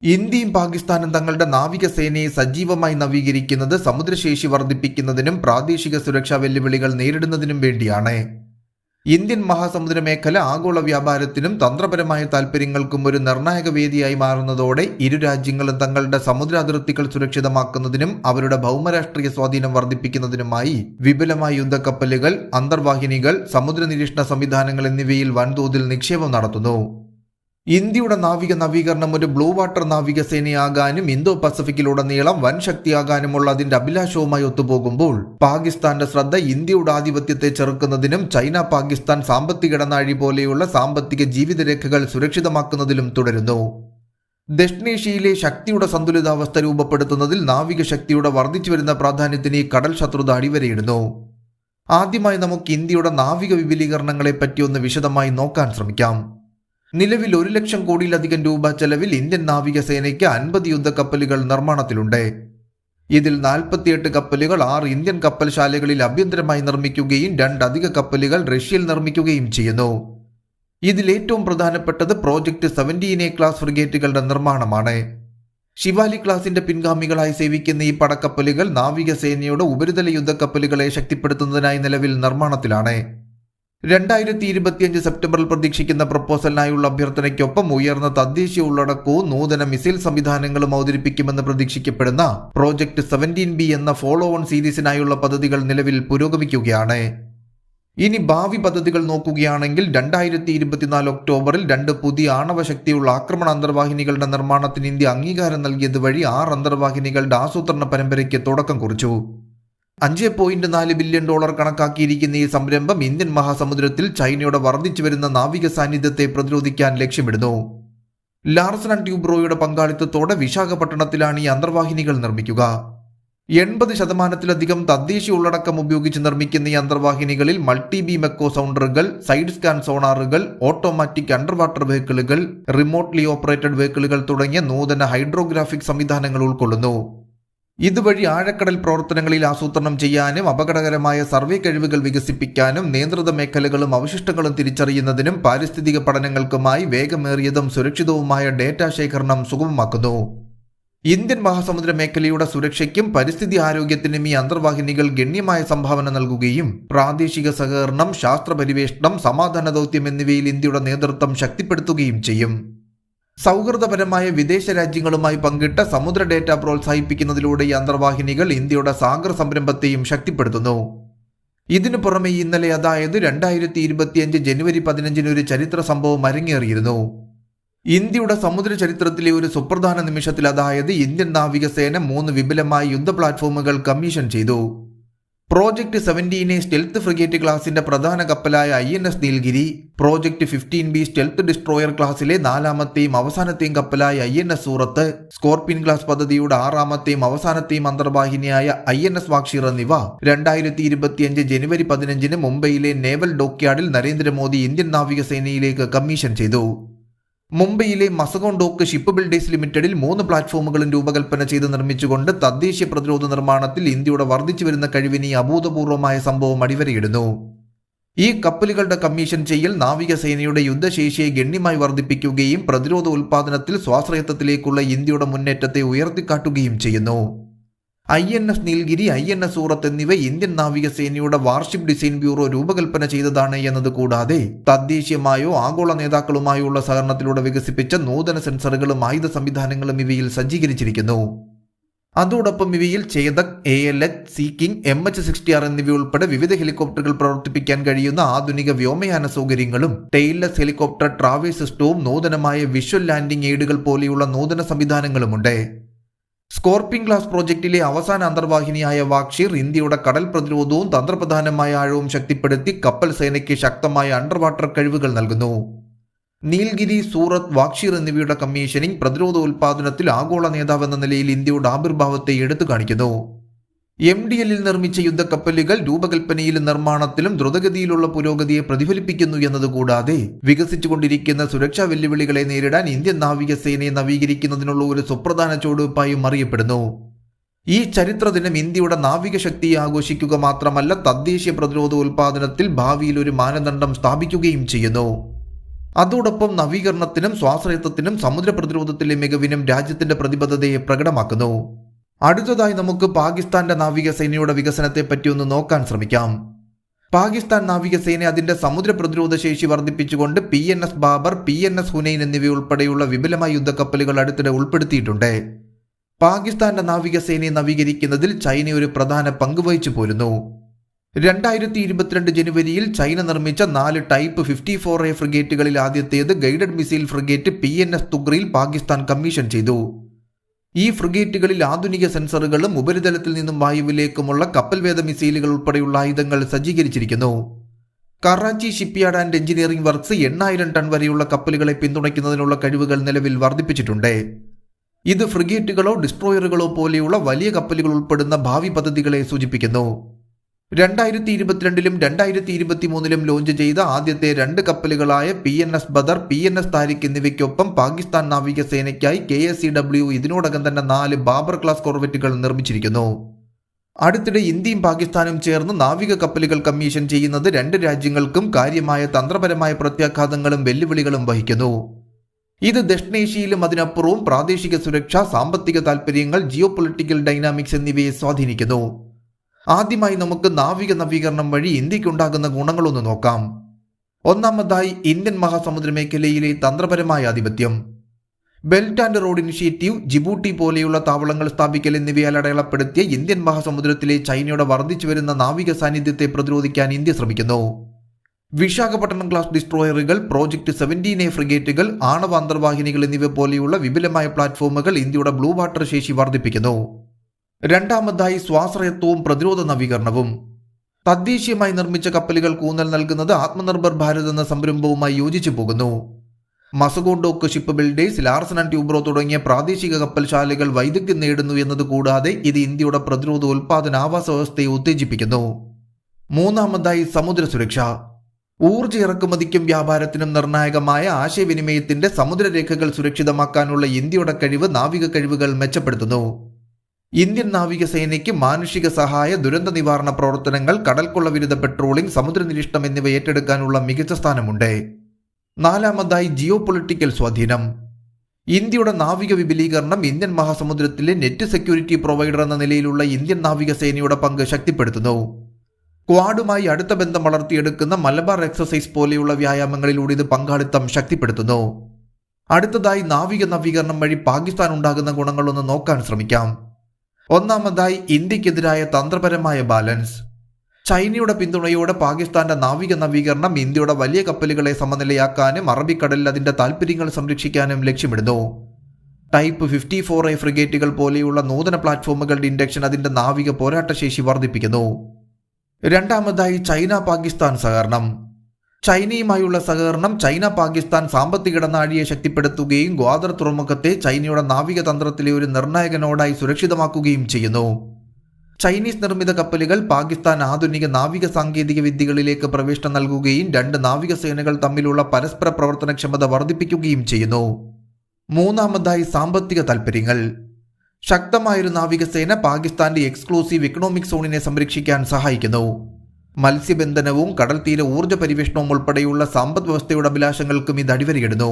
ഇന്ത്യയും പാകിസ്ഥാനും തങ്ങളുടെ നാവികസേനയെ സജീവമായി നവീകരിക്കുന്നത് സമുദ്രശേഷി വർദ്ധിപ്പിക്കുന്നതിനും പ്രാദേശിക സുരക്ഷാ വെല്ലുവിളികൾ നേരിടുന്നതിനും വേണ്ടിയാണ്. ഇന്ത്യൻ മഹാസമുദ്ര മേഖല ആഗോള വ്യാപാരത്തിനും തന്ത്രപരമായ താൽപ്പര്യങ്ങൾക്കും ഒരു നിർണായക വേദിയായി മാറുന്നതോടെ ഇരു രാജ്യങ്ങളും തങ്ങളുടെ സമുദ്ര അതിർത്തികൾ സുരക്ഷിതമാക്കുന്നതിനും അവരുടെ ഭൗമരാഷ്ട്രീയ സ്വാധീനം വർദ്ധിപ്പിക്കുന്നതിനുമായി വിപുലമായ യുദ്ധക്കപ്പലുകൾ, അന്തർവാഹിനികൾ, സമുദ്ര നിരീക്ഷണ സംവിധാനങ്ങൾ എന്നിവയിൽ വൻതോതിൽ നിക്ഷേപം നടത്തുന്നു. ഇന്ത്യയുടെ നാവിക നവീകരണം ഒരു ബ്ലൂ വാട്ടർ നാവികസേനയാകാനും ഇന്തോ പസഫിക്കിലുടനീളം വൻ ശക്തിയാകാനുമുള്ള അതിന്റെ അഭിലാഷവുമായി ഒത്തുപോകുമ്പോൾ പാകിസ്ഥാന്റെ ശ്രദ്ധ ഇന്ത്യയുടെ ആധിപത്യത്തെ ചെറുക്കുന്നതിനും ചൈന പാകിസ്ഥാൻ സാമ്പത്തിക ഇടനാഴി പോലെയുള്ള സാമ്പത്തിക ജീവിതരേഖകൾ സുരക്ഷിതമാക്കുന്നതിലും തുടരുന്നു. ദക്ഷിണേഷ്യയിലെ ശക്തിയുടെ സന്തുലിതാവസ്ഥ രൂപപ്പെടുത്തുന്നതിൽ നാവിക ശക്തിയുടെ വർദ്ധിച്ചുവരുന്ന പ്രാധാന്യത്തിന് ഈ കടൽ ശത്രുത അടിവരയിടുന്നു. ആദ്യമായി നമുക്ക് ഇന്ത്യയുടെ നാവിക വിപുലീകരണങ്ങളെ പറ്റി ഒന്ന് വിശദമായി നോക്കാൻ ശ്രമിക്കാം. നിലവിൽ 1 ലക്ഷം കോടിയിലധികം രൂപ ചെലവിൽ ഇന്ത്യൻ നാവികസേനയ്ക്ക് 50 യുദ്ധക്കപ്പലുകൾ നിർമ്മാണത്തിലുണ്ട്. ഇതിൽ 48 കപ്പലുകൾ 6 ഇന്ത്യൻ കപ്പൽശാലകളിൽ ആഭ്യന്തരമായി നിർമ്മിക്കുകയും 2 അധിക കപ്പലുകൾ റഷ്യയിൽ നിർമ്മിക്കുകയും ചെയ്യുന്നു. ഇതിൽ ഏറ്റവും പ്രധാനപ്പെട്ടത് പ്രോജക്ട് 17A ക്ലാസ് ഫ്രിഗേറ്റുകളുടെ നിർമ്മാണമാണ്. ശിവാലി ക്ലാസിന്റെ പിൻഗാമികളായി സേവിക്കുന്ന ഈ പടക്കപ്പലുകൾ നാവികസേനയുടെ ഉപരിതല യുദ്ധക്കപ്പലുകളെ ശക്തിപ്പെടുത്തുന്നതിനായി നിലവിൽ നിർമ്മാണത്തിലാണ്. 2025 സെപ്റ്റംബറിൽ പ്രതീക്ഷിക്കുന്ന പ്രപ്പോസലിനായുള്ള അഭ്യർത്ഥനയ്ക്കൊപ്പം ഉയർന്ന തദ്ദേശീയ ഉള്ളടക്കവും നൂതന മിസൈൽ സംവിധാനങ്ങളും അവതരിപ്പിക്കുമെന്ന് പ്രതീക്ഷിക്കപ്പെടുന്ന പ്രോജക്ട് 17B എന്ന ഫോളോ ഓൺ സീരീസിനായുള്ള പദ്ധതികൾ നിലവിൽ പുരോഗമിക്കുകയാണ്. ഇനി ഭാവി പദ്ധതികൾ നോക്കുകയാണെങ്കിൽ 2024 ഒക്ടോബറിൽ 2 പുതിയ ആണവശക്തിയുള്ള ആക്രമണ അന്തർവാഹിനികളുടെ നിർമ്മാണത്തിന് ഇന്ത്യ അംഗീകാരം നൽകിയത് വഴി 6 അന്തർവാഹിനികളുടെ ആസൂത്രണ പരമ്പരയ്ക്ക് തുടക്കം കുറിച്ചു. $5.4 ബില്യൺ കണക്കാക്കിയിരിക്കുന്ന ഈ സംരംഭം ഇന്ത്യൻ മഹാസമുദ്രത്തിൽ ചൈനയുടെ വർദ്ധിച്ചു വരുന്ന നാവിക സാന്നിധ്യത്തെ പ്രതിരോധിക്കാൻ ലക്ഷ്യമിടുന്നു. ലാർസൻ ആൻഡ് ട്യൂബ്രോയുടെ പങ്കാളിത്തത്തോടെ വിശാഖപട്ടണത്തിലാണ് ഈ അന്തർവാഹിനികൾ നിർമ്മിക്കുക. 80% തദ്ദേശീയ ഉള്ളടക്കം ഉപയോഗിച്ച് നിർമ്മിക്കുന്ന ഈ അന്തർവാഹിനികളിൽ മൾട്ടി ബീം എക്കോ സൗണ്ടറുകൾ, സൈഡ് സ്കാൻ സോണാറുകൾ, ഓട്ടോമാറ്റിക് അണ്ടർ വാട്ടർ വെഹിക്കിളുകൾ, റിമോട്ട്ലി ഓപ്പറേറ്റഡ് വെഹിക്കിളുകൾ തുടങ്ങിയ നൂതന ഹൈഡ്രോഗ്രാഫിക് സംവിധാനങ്ങൾ ഉൾക്കൊള്ളുന്നു. ഇതുവഴി ആഴക്കടൽ പ്രവർത്തനങ്ങളിൽ ആസൂത്രണം ചെയ്യാനും അപകടകരമായ സർവേ കഴിവുകൾ വികസിപ്പിക്കാനും നിയന്ത്രിത മേഖലകളും അവശിഷ്ടങ്ങളും തിരിച്ചറിയുന്നതിനും പാരിസ്ഥിതിക പഠനങ്ങൾക്കുമായി വേഗമേറിയതും സുരക്ഷിതവുമായ ഡേറ്റാ ശേഖരണം സുഗമമാക്കുന്നു. ഇന്ത്യൻ മഹാസമുദ്ര മേഖലയുടെ സുരക്ഷയ്ക്കും പരിസ്ഥിതി ആരോഗ്യത്തിനും ഈ അന്തർവാഹിനികൾ ഗണ്യമായ സംഭാവന നൽകുകയും പ്രാദേശിക സഹകരണം, ശാസ്ത്ര പരിവേഷണം, സമാധാന ദൗത്യം എന്നിവയിൽ ഇന്ത്യയുടെ നേതൃത്വം ശക്തിപ്പെടുത്തുകയും ചെയ്യും. സൗഹൃദപരമായ വിദേശ രാജ്യങ്ങളുമായി പങ്കിട്ട സമുദ്ര ഡേറ്റ പ്രോത്സാഹിപ്പിക്കുന്നതിലൂടെ ഈ അന്തർവാഹിനികൾ ഇന്ത്യയുടെ സാഗർ സംരംഭത്തെയും ശക്തിപ്പെടുത്തുന്നു. ഇതിനു പുറമെ ഇന്നലെ, അതായത് 2025 ജനുവരി 15 ഒരു ചരിത്ര സംഭവം അരങ്ങേറിയിരുന്നു. ഇന്ത്യയുടെ സമുദ്ര ചരിത്രത്തിലെ ഒരു സുപ്രധാന നിമിഷത്തിൽ, അതായത് ഇന്ത്യൻ നാവികസേന 3 വിപുലമായ യുദ്ധ പ്ലാറ്റ്ഫോമുകൾ കമ്മീഷൻ ചെയ്തു. പ്രോജക്ട് 17A സ്റ്റെൽത്ത് ഫ്രിഗേറ്റ് ക്ലാസിന്റെ പ്രധാന കപ്പലായ INS Nilgiri, project 15B stealth destroyer ക്ലാസിലെ 4ാമത്തെയും അവസാനത്തെയും കപ്പലായ INS സൂറത്ത്, സ്കോർപിയൻ ക്ലാസ് പദ്ധതിയുടെ 6ാമത്തെയും അവസാനത്തെയും അന്തർവാഹിനിയായ INS വാക്ഷീർ എന്നിവ 2025 ജനുവരി 15 മുംബൈയിലെ നേവൽ ഡോക്യാർഡിൽ നരേന്ദ്രമോദി ഇന്ത്യൻ നാവികസേനയിലേക്ക് കമ്മീഷൻ ചെയ്തു. മുംബൈയിലെ മസഗോൺ ഡോക്ക് ഷിപ്പ് ബിൽഡേഴ്സ് ലിമിറ്റഡിൽ 3 പ്ലാറ്റ്ഫോമുകളും രൂപകൽപ്പന ചെയ്ത് നിർമ്മിച്ചുകൊണ്ട് തദ്ദേശീയ പ്രതിരോധ നിർമ്മാണത്തിൽ ഇന്ത്യയുടെ വർദ്ധിച്ചു വരുന്ന കഴിവിന് അഭൂതപൂർവമായ സംഭവം അടിവരയിടുന്നു. ഈ കപ്പലുകളുടെ കമ്മീഷൻ ചെയ്യൽ നാവികസേനയുടെ യുദ്ധശേഷിയെ ഗണ്യമായി വർദ്ധിപ്പിക്കുകയും പ്രതിരോധ ഉൽപ്പാദനത്തിൽ സ്വാശ്രയത്വത്തിലേക്കുള്ള ഇന്ത്യയുടെ മുന്നേറ്റത്തെ ഉയർത്തിക്കാട്ടുകയും ചെയ്യുന്നു. INS നീൽഗിരി, INS സൂറത്ത് എന്നിവ ഇന്ത്യൻ നാവികസേനയുടെ വാർഷിപ്പ് ഡിസൈൻ ബ്യൂറോ രൂപകൽപ്പന ചെയ്തതാണ് എന്നത് കൂടാതെ തദ്ദേശീയമായോ ആഗോള നേതാക്കളുമായുള്ള സഹകരണത്തിലൂടെ വികസിപ്പിച്ച നൂതന സെൻസറുകളും ആയുധ സംവിധാനങ്ങളും ഇവയിൽ സജ്ജീകരിച്ചിരിക്കുന്നു. അതോടൊപ്പം ഇവയിൽ Chetak, ALH, see king, MH-60R എന്നിവയുൾപ്പെടെ വിവിധ ഹെലികോപ്റ്ററുകൾ പ്രവർത്തിപ്പിക്കാൻ കഴിയുന്ന ആധുനിക വ്യോമയാന സൗകര്യങ്ങളും ടെയിൽലെസ് ഹെലികോപ്റ്റർ ട്രാവേഴ്സ് സിസ്റ്റവും നൂതനമായ വിഷ്വൽ ലാൻഡിംഗ് എയ്ഡുകൾ പോലെയുള്ള നൂതന സംവിധാനങ്ങളുമുണ്ട്. സ്കോർപിയൻ ക്ലാസ് പ്രോജക്റ്റിലെ അവസാന അന്തർവാഹിനിയായ വാക്ഷീർ ഇന്ത്യയുടെ കടൽ പ്രതിരോധവും തന്ത്രപ്രധാനമായ ആഴവും ശക്തിപ്പെടുത്തി കപ്പൽ സേനയ്ക്ക് ശക്തമായ അണ്ടർ വാട്ടർ കഴിവുകൾ നൽകുന്നു. നീൽഗിരി, സൂറത്ത്, വാക്ഷീർ എന്നിവയുടെ കമ്മീഷനിങ് പ്രതിരോധ ഉൽപ്പാദനത്തിൽ ആഗോള നേതാവെന്ന നിലയിൽ ഇന്ത്യയുടെ ആവിർഭാവത്തെ എടുത്തു കാണിക്കുന്നു. MDLൽ നിർമ്മിച്ച യുദ്ധക്കപ്പലുകൾ രൂപകൽപ്പനയിലും നിർമ്മാണത്തിലും ദ്രുതഗതിയിലുള്ള പുരോഗതിയെ പ്രതിഫലിപ്പിക്കുന്നു എന്നതുകൂടാതെ വികസിച്ചുകൊണ്ടിരിക്കുന്ന സുരക്ഷാ വെല്ലുവിളികളെ നേരിടാൻ ഇന്ത്യൻ നാവികസേനയെ നവീകരിക്കുന്നതിനുള്ള ഒരു സുപ്രധാന ചുവടുവയ്പായും അറിയപ്പെടുന്നു. ഈ ചരിത്രദിനം ഇന്ത്യയുടെ നാവിക ശക്തിയെ ആഘോഷിക്കുക മാത്രമല്ല, തദ്ദേശീയ പ്രതിരോധ ഉൽപ്പാദനത്തിൽ ഭാവിയിൽ ഒരു മാനദണ്ഡം സ്ഥാപിക്കുകയും ചെയ്യുന്നു. അതോടൊപ്പം നവീകരണത്തിനും സ്വാശ്രയത്വത്തിനും സമുദ്ര പ്രതിരോധത്തിലെ മികവിനും രാജ്യത്തിന്റെ പ്രതിബദ്ധതയെ പ്രകടമാക്കുന്നു. അടുത്തതായി നമുക്ക് പാകിസ്ഥാന്റെ നാവികസേനയുടെ വികസനത്തെ പറ്റി ഒന്ന് നോക്കാൻ ശ്രമിക്കാം. പാകിസ്ഥാൻ നാവികസേന അതിന്റെ സമുദ്ര പ്രതിരോധ ശേഷി വർദ്ധിപ്പിച്ചുകൊണ്ട് PNS ബാബർ, PNS ഹുനൈൻ എന്നിവയുൾപ്പെടെയുള്ള വിപുലമായ യുദ്ധക്കപ്പലുകൾ അടുത്തിടെ ഉൾപ്പെടുത്തിയിട്ടുണ്ട്. പാകിസ്ഥാന്റെ നാവികസേനയെ നവീകരിക്കുന്നതിൽ ചൈന ഒരു പ്രധാന പങ്ക് വഹിച്ചു പോരുന്നു. 2022 ജനുവരിയിൽ ചൈന നിർമ്മിച്ച 4 ടൈപ്പ് 54A ഫ്രിഗേറ്റുകളിൽ ആദ്യത്തേത് ഗൈഡഡ് മിസൈൽ ഫ്രിഗേറ്റ് PNS തുഗ്രിയിൽ പാകിസ്ഥാൻ കമ്മീഷൻ ചെയ്തു. ഈ ഫ്രിഗേറ്റുകളിൽ ആധുനിക സെൻസറുകളും ഉപരിതലത്തിൽ നിന്നും വായുവിലേക്കുമുള്ള കപ്പൽവേദ മിസൈലുകൾ ഉൾപ്പെടെയുള്ള ആയുധങ്ങൾ സജ്ജീകരിച്ചിരിക്കുന്നു. Karachi shipyard and engineering works 8000 ton വരെയുള്ള കപ്പലുകളെ പിന്തുണയ്ക്കുന്നതിനുള്ള കഴിവുകൾ നിലവിൽ വർദ്ധിപ്പിച്ചിട്ടുണ്ട്. ഇത് ഫ്രിഗേറ്റുകളോ ഡിസ്ട്രോയറുകളോ പോലെയുള്ള വലിയ കപ്പലുകൾ ഉൾപ്പെടുന്ന ഭാവി പദ്ധതികളെ സൂചിപ്പിക്കുന്നു. 2022 2023 ലോഞ്ച് ചെയ്ത ആദ്യത്തെ 2 കപ്പലുകളായ PNS ബദർ, PNS താരിഖ് എന്നിവയ്ക്കൊപ്പം പാകിസ്ഥാൻ നാവികസേനയ്ക്കായി KSCW ഇതിനോടകം തന്നെ 4 ബാബർ ക്ലാസ് കോർവെറ്റുകൾ നിർമ്മിച്ചിരിക്കുന്നു. അടുത്തിടെ ഇന്ത്യയും പാകിസ്ഥാനും ചേർന്ന് നാവിക കപ്പലുകൾ കമ്മീഷൻ ചെയ്യുന്നത് 2 രാജ്യങ്ങൾക്കും കാര്യമായ തന്ത്രപരമായ പ്രത്യാഘാതങ്ങളും വെല്ലുവിളികളും വഹിക്കുന്നു. ഇത് ദക്ഷിണേഷ്യയിലും അതിനപ്പുറവും പ്രാദേശിക സുരക്ഷ, സാമ്പത്തിക താൽപ്പര്യങ്ങൾ, ജിയോ പൊളിറ്റിക്കൽ ഡൈനാമിക്സ് എന്നിവയെ സ്വാധീനിക്കുന്നു. ആദ്യമായി നമുക്ക് നാവിക നവീകരണം വഴി ഇന്ത്യക്കുണ്ടാകുന്ന ഗുണങ്ങളൊന്ന് നോക്കാം. ഒന്നാമതായി ഇന്ത്യൻ മഹാസമുദ്ര മേഖലയിലെ തന്ത്രപരമായ ആധിപത്യം. Belt and road initiative, Djibouti പോലെയുള്ള താവളങ്ങൾ സ്ഥാപിക്കൽ എന്നിവയാൽ അടയാളപ്പെടുത്തിയ ഇന്ത്യൻ മഹാസമുദ്രത്തിലെ ചൈനയുടെ വർദ്ധിച്ചു വരുന്ന നാവിക സാന്നിധ്യത്തെ പ്രതിരോധിക്കാൻ ഇന്ത്യ ശ്രമിക്കുന്നു. വിശാഖപട്ടണം ക്ലാസ് ഡിസ്ട്രോയറുകൾ, പ്രോജക്ട് 17A ഫ്രിഗേറ്റുകൾ, ആണവ അന്തർവാഹിനികൾ എന്നിവ പോലെയുള്ള വിപുലമായ പ്ലാറ്റ്ഫോമുകൾ ഇന്ത്യയുടെ ബ്ലൂ വാട്ടർ ശേഷി വർദ്ധിപ്പിക്കുന്നു. രണ്ടാമതായി സ്വാശ്രയത്വവും പ്രതിരോധ നവീകരണവും. തദ്ദേശീയമായി നിർമ്മിച്ച കപ്പലുകൾക്ക് ഊന്നൽ നൽകുന്നത് ആത്മനിർഭർ ഭാരത് എന്ന സംരംഭവുമായി യോജിച്ചു പോകുന്നു. Mazagon Dock shipbuilders, Larsen and Toubro തുടങ്ങിയ പ്രാദേശിക കപ്പൽശാലകൾ വൈദഗ്ധ്യം നേടുന്നു എന്നതുകൂടാതെ ഇത് ഇന്ത്യയുടെ പ്രതിരോധ ഉൽപാദന ആവാസ വ്യവസ്ഥയെ ഉത്തേജിപ്പിക്കുന്നു. മൂന്നാമതായി സമുദ്ര സുരക്ഷ. ഊർജ്ജ ഇറക്കുമതിക്കും വ്യാപാരത്തിനും നിർണായകമായ ആശയവിനിമയത്തിന്റെ സമുദ്രരേഖകൾ സുരക്ഷിതമാക്കാനുള്ള ഇന്ത്യയുടെ കഴിവ് നാവിക കഴിവുകൾ മെച്ചപ്പെടുത്തുന്നു. ഇന്ത്യൻ നാവികസേനയ്ക്ക് മാനുഷിക സഹായ, ദുരന്ത നിവാരണ പ്രവർത്തനങ്ങൾ, കടൽക്കൊള്ള വിരുദ്ധ പെട്രോളിംഗ്, സമുദ്ര നിരീക്ഷണം എന്നിവ ഏറ്റെടുക്കാനുള്ള മികച്ച സ്ഥാനമുണ്ട്. നാലാമതായി ജിയോ പൊളിറ്റിക്കൽ സ്വാധീനം. ഇന്ത്യയുടെ നാവിക വിപുലീകരണം ഇന്ത്യൻ മഹാസമുദ്രത്തിലെ നെറ്റ് സെക്യൂരിറ്റി പ്രൊവൈഡർ എന്ന നിലയിലുള്ള ഇന്ത്യൻ നാവികസേനയുടെ പങ്ക് ശക്തിപ്പെടുത്തുന്നു. ക്വാഡുമായി അടുത്ത ബന്ധം വളർത്തിയെടുക്കുന്ന മലബാർ എക്സസൈസ് പോലെയുള്ള വ്യായാമങ്ങളിലൂടെ ഇത് പങ്കാളിത്തം ശക്തിപ്പെടുത്തുന്നു. അടുത്തതായി നാവിക നവീകരണം വഴി പാകിസ്ഥാൻ ഉണ്ടാകുന്ന ഗുണങ്ങളൊന്ന് നോക്കാൻ ശ്രമിക്കാം. ഒന്നാമതായി ഇന്ത്യക്കെതിരായ തന്ത്രപരമായ ബാലൻസ്. ചൈനയുടെ പിന്തുണയോടെ പാകിസ്ഥാന്റെ നാവിക നവീകരണം ഇന്ത്യയുടെ വലിയ കപ്പലുകളെ സമനിലയാക്കാനും അറബിക്കടലിൽ അതിന്റെ താൽപ്പര്യങ്ങൾ സംരക്ഷിക്കാനും ലക്ഷ്യമിടുന്നു. ടൈപ്പ് 54A ഫ്രിഗേറ്റുകൾ പോലെയുള്ള നൂതന പ്ലാറ്റ്ഫോമുകളുടെ ഇൻഡക്ഷൻ അതിന്റെ നാവിക പോരാട്ടശേഷി വർദ്ധിപ്പിക്കുന്നു. രണ്ടാമതായി ചൈന പാകിസ്ഥാൻ സഹകരണം. ചൈനയുമായുള്ള സഹകരണം ചൈന പാകിസ്ഥാൻ സാമ്പത്തിക ഇടനാഴിയെ ശക്തിപ്പെടുത്തുകയും ഗ്വാദർ തുറമുഖത്തെ ചൈനയുടെ നാവിക തന്ത്രത്തിലെ ഒരു നിർണായക നോഡായി സുരക്ഷിതമാക്കുകയും ചെയ്യുന്നു. ചൈനീസ് നിർമ്മിത കപ്പലുകൾ പാകിസ്ഥാൻ ആധുനിക നാവിക സാങ്കേതിക വിദ്യകളിലേക്ക് പ്രവേശനം നൽകുകയും 2 നാവികസേനകൾ തമ്മിലുള്ള പരസ്പര പ്രവർത്തനക്ഷമത വർദ്ധിപ്പിക്കുകയും ചെയ്യുന്നു. മൂന്നാമതായി സാമ്പത്തിക താൽപ്പര്യങ്ങൾ. ശക്തമായൊരു നാവികസേന പാകിസ്ഥാന്റെ എക്സ്ക്ലൂസീവ് ഇക്കണോമിക് സോണിനെ സംരക്ഷിക്കാൻ സഹായിക്കുന്നു. മത്സ്യബന്ധനവും കടൽ തീര ഊർജ്ജ പരിവേഷണവും ഉൾപ്പെടെയുള്ള സമ്പദ് വ്യവസ്ഥയുടെ അഭിലാഷങ്ങൾക്കും ഇത് അടിവരയിടുന്നു.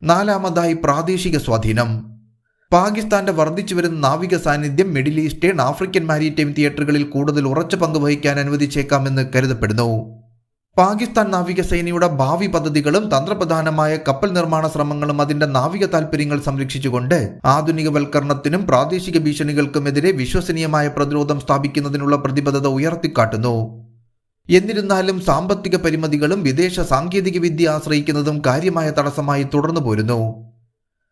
നാലാമതായി പ്രാദേശിക സ്വാധീനം. പാകിസ്ഥാന്റെ വർദ്ധിച്ചുവരുന്ന നാവിക സാന്നിധ്യം മിഡിൽ ഈസ്റ്റേൺ, ആഫ്രിക്കൻ മാരിടൈം തിയേറ്ററുകളിൽ കൂടുതൽ ഉറച്ച പങ്ക് വഹിക്കാൻ അനുവദിച്ചേക്കാമെന്ന് കരുതപ്പെടുന്നു. പാകിസ്ഥാൻ നാവികസേനയുടെ ഭാവി പദ്ധതികളും തന്ത്രപ്രധാനമായ കപ്പൽ നിർമ്മാണ ശ്രമങ്ങളും അതിന്റെ നാവിക താൽപ്പര്യങ്ങൾ സംരക്ഷിച്ചുകൊണ്ട് ആധുനികവൽക്കരണത്തിനും പ്രാദേശിക ഭീഷണികൾക്കുമെതിരെ വിശ്വസനീയമായ പ്രതിരോധം സ്ഥാപിക്കുന്നതിനുള്ള പ്രതിബദ്ധത ഉയർത്തിക്കാട്ടുന്നു. എന്നിരുന്നാലും സാമ്പത്തിക പരിമിതികളും വിദേശ സാങ്കേതിക വിദ്യ ആശ്രയിക്കുന്നതും കാര്യമായ തടസ്സമായി തുടർന്നു പോരുന്നു.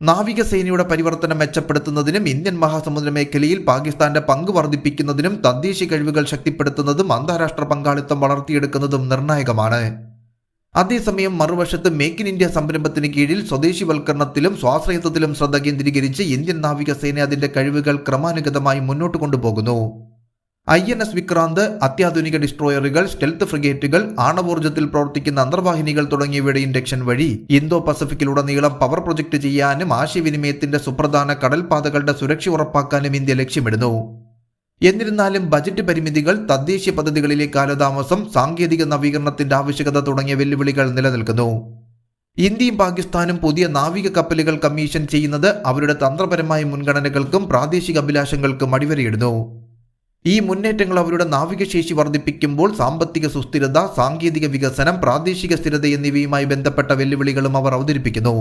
നാവികസേനയുടെ പരിവർത്തനം മെച്ചപ്പെടുത്തുന്നതിനും ഇന്ത്യൻ മഹാസമുദ്ര മേഖലയിൽ പാകിസ്ഥാന്റെ പങ്ക് വർദ്ധിപ്പിക്കുന്നതിനും തദ്ദേശീയ കഴിവുകൾ ശക്തിപ്പെടുത്തുന്നതും അന്താരാഷ്ട്ര പങ്കാളിത്തം വളർത്തിയെടുക്കുന്നതും നിർണായകമാണ്. അതേസമയം മറുവശത്ത് മേക്ക് ഇൻ ഇന്ത്യ സംരംഭത്തിന് കീഴിൽ സ്വദേശിവൽക്കരണത്തിലും സ്വാശ്രയത്വത്തിലും ശ്രദ്ധ കേന്ദ്രീകരിച്ച് ഇന്ത്യൻ നാവികസേന അതിന്റെ കഴിവുകൾ ക്രമാനുഗതമായി മുന്നോട്ട് കൊണ്ടുപോകുന്നു. INS വിക്രാന്ത്, അത്യാധുനിക ഡിസ്ട്രോയറുകൾ, സ്റ്റെൽത്ത് ഫ്രിഗേറ്റുകൾ, ആണവോർജ്ജത്തിൽ പ്രവർത്തിക്കുന്ന അന്തർവാഹിനികൾ തുടങ്ങിയവയുടെ ഇൻഡക്ഷൻ വഴി ഇന്തോ പസഫിക്കിലുടനീളം പവർ പ്രൊജക്ട് ചെയ്യാനും ആശയവിനിമയത്തിന്റെ സുപ്രധാന കടൽപാതകളുടെ സുരക്ഷ ഉറപ്പാക്കാനും ഇന്ത്യ ലക്ഷ്യമിടുന്നു. എന്നിരുന്നാലും ബജറ്റ് പരിമിതികൾ, തദ്ദേശീയ പദ്ധതികളിലെ കാലതാമസം, സാങ്കേതിക നവീകരണത്തിന്റെ ആവശ്യകത തുടങ്ങിയ വെല്ലുവിളികൾ നിലനിൽക്കുന്നു. ഇന്ത്യയും പാകിസ്ഥാനും പുതിയ നാവിക കപ്പലുകൾ കമ്മീഷൻ ചെയ്യുന്നത് അവരുടെ തന്ത്രപരമായ മുൻഗണനകൾക്കും പ്രാദേശിക അഭിലാഷങ്ങൾക്കും അടിവരയിടുന്നു. ഈ മുന്നേറ്റങ്ങൾ അവരുടെ നാവികശേഷി വർദ്ധിപ്പിക്കുമ്പോൾ സാമ്പത്തിക സുസ്ഥിരത, സാങ്കേതിക വികസനം, പ്രാദേശിക സ്ഥിരത എന്നിവയുമായി ബന്ധപ്പെട്ട വെല്ലുവിളികളും അവർ അവതരിപ്പിക്കുന്നു.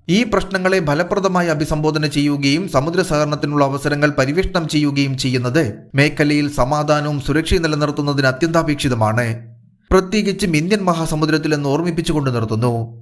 ഈ പ്രശ്നങ്ങളെ ഫലപ്രദമായി അഭിസംബോധന ചെയ്യുകയും സമുദ്ര സഹകരണത്തിനുള്ള അവസരങ്ങൾ പര്യവേക്ഷണം ചെയ്യുകയും ചെയ്യുന്നത് മേഖലയിൽ സമാധാനവും സുരക്ഷയും നിലനിർത്തുന്നതിന് അത്യന്താപേക്ഷിതമാണ്. പ്രത്യേകിച്ചും ഇന്ത്യൻ മഹാസമുദ്രത്തിൽ എന്ന് ഓർമ്മിപ്പിച്ചുകൊണ്ട് നിർത്തുന്നു.